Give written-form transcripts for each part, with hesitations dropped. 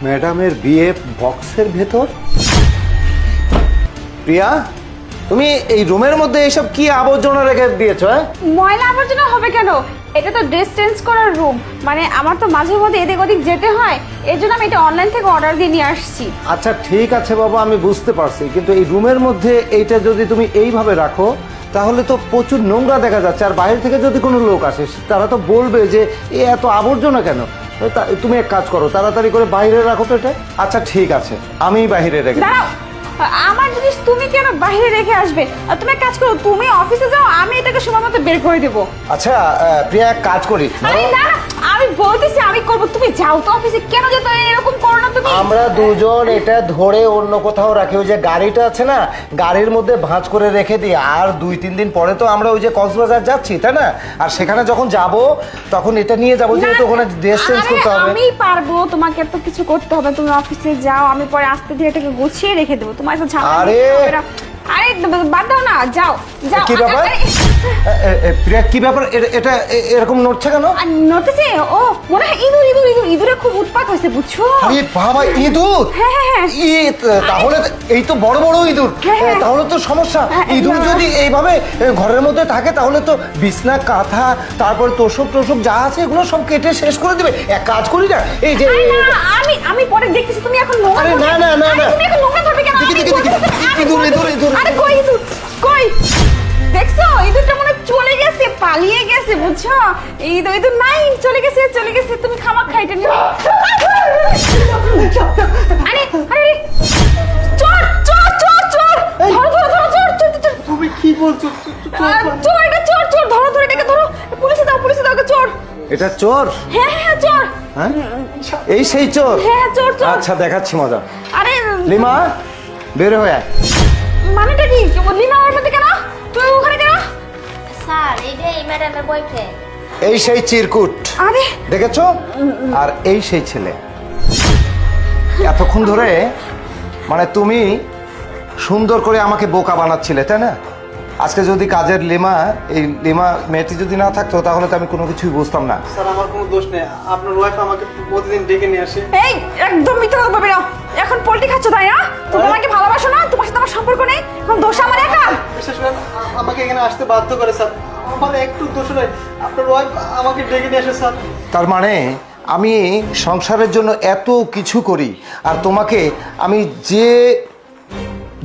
ম্যাডামের বিয়ে বক্সের ভেতর? প্রিয়া, তুমি এই রুমের মধ্যে এইসব কি আবর্জনা রেখে দিয়েছো? ময়লা আবর্জনা হবে কেন? এটা তো ড্রেস চেঞ্জ করার রুম, মানে আমার তো মাঝে মধ্যে এদিক ওদিক যেতে হয়, এই জন্য আমি এটা অনলাইন থেকে অর্ডার দিয়ে নিয়ে আসছি। আচ্ছা ঠিক আছে বাবা, আমি বুঝতে পারছি, কিন্তু এই রুমের মধ্যে এইটা যদি তুমি এইভাবে রাখো তাহলে তো প্রচুর নোংরা দেখা যাচ্ছে। আর বাইরে থেকে যদি কোনো লোক আসে তারা তো বলবে যে এ এত আবর্জনা কেন। তুমি এক কাজ করো, তাড়াতাড়ি করে বাইরে রাখো তো এটা। আচ্ছা ঠিক আছে, আমি বাইরে রেখে দাঁড়াও, আমার জিনিস তুমি কেন বাইরে রেখে আসবে? তুমি এক কাজ করো, তুমি অফিসে যাও, আমি এটাকে সময় মতো বের করে দেবো। আচ্ছা প্রিয়া, এক কাজ করি, আরে না না, আমি বলতেছি আমি করবো, তুমি যাও তো অফিসে। কেন যে তুমি এরকম করো না তুমি? আমরা দুজন এটা ধরে অন্য কোথাও রাখি। ওই যে গাড়িটা আছে না, গাড়ির মধ্যে ভাঁজ করে রেখে দিই। আর 2-3 দিন পরে তো আমরা ওই যে কক্সবাজার যাচ্ছি, তাই না? আর সেখানে যখন যাব তখন এটা নিয়ে যাবো, যেহেতু ওখানে ড্রেস চেঞ্জ করতে হবে। আমি পারবো, তোমাকে এত কিছু করতে হবে। তুমি অফিসে যাও, আমি পরে আস্তে ধীরে এটাকে গুছিয়ে রেখে দেবো। তোমার তো ঝামেলা আরে আরে বাদ দাও না, যাও যাও। কি ব্যাপার প্রিয়া, কি ব্যাপার? এটা এরকম নড়ছে কেন? নড়তেছে? ও মনে হয় ইঁদুর ইঁদুর ইঁদুর ইঁদুরে খুব উৎপাত হয়েছে, বুঝছো? আরে বাবা, ইঁদুর? হ্যাঁ হ্যাঁ তাহলে এই তো বড় বড় ইঁদুর, তাহলে তো সমস্যা। ইঁদুর যদি এইভাবে ঘরের মধ্যে থাকে তাহলে তো বিছনা কাঁথা তারপর তোষক টোষক যা আছে এগুলো সব কেটে শেষ করে দিবে। এক কাজ করি না, এই যে আমি পরে দেখতেছি। তুমি এখন আরে না না না না, তুমি এখন নোংরা ধরবে কেন? ইঁদুর ইঁদুর ইঁদুর। আরে কই ইঁদুর, কই? দেখছো ইঁদুরটা মনে চলে গেছে, পালিয়ে গেছে, বুঝছো? ইঁদুর ইঁদুর নাই, চলে গেছে চলে গেছে। তুমি খামাক খাইতে নিও। আরে আরে চোর চোর চোর চোর, ধরো ধরো ধরো, চোর চোর চোর। তুমি কি বলছো? চোর, এটা চোর চোর, ধরো ধরো এটাকে ধরো। পুলিশে দাও ওকে, চোর। এটা চোর? হ্যাঁ হ্যাঁ চোর। হ্যাঁ এই সেই চোর? হ্যাঁ চোর চোর। আচ্ছা দেখাচ্ছি মজা। আরে লিমা, বের হয়ে আয়। মানেটা কি? লিমা ওর মধ্যে কেন? তুই ওখানে কেন? স্যার এইটাই ম্যাডামের বয়ফ্রেন্ড। এই সেই চিরকুট, আরে দেখেছো? আর এই সেই ছেলে। এতক্ষণ ধরে মানে তুমি সুন্দর করে আমাকে বোকা বানাচ্ছিলে, তাই না? আজকে যদি কাজের লিমা, এই লিমা মেয়েটি যদি না থাকতো তাহলে তো আমি কোনো কিছুই বুঝতাম না। স্যার আমার কোনো দোষ নেই, আপনার ওয়াইফ আমাকে প্রতিদিন ডেকে নিয়ে আসে। এই একদম মিথ্যা কথা বলবে না। এখন পোল্ট্রি খাচ্ছ তাই না? তুমি আমাকে ভালোবাসো না, তোমার সাথে আমার সম্পর্ক নেই, এখন দোষ আমার একা। বিশেষ করে আমাকে এখানে আসতে বাধ্য করে স্যার, আমার একটু দোষ নেই, আপনার ওয়াইফ আমাকে ডেকে নিয়ে আসে স্যার। তার মানে আমি সংসারের জন্য এত কিছু করি আর তোমাকে আমি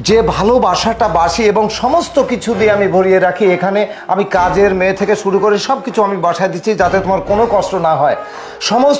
যে ভালোবাসাটা বাসি এবং সমস্ত কিছু দিয়ে আমি ভরিয়ে রাখি, এখানে আমি কাজের মেয়ে থেকে শুরু করে সব কিছু আমি বাসায় দিচ্ছি যাতে তোমার কোনো কষ্ট না হয়। সমস্ত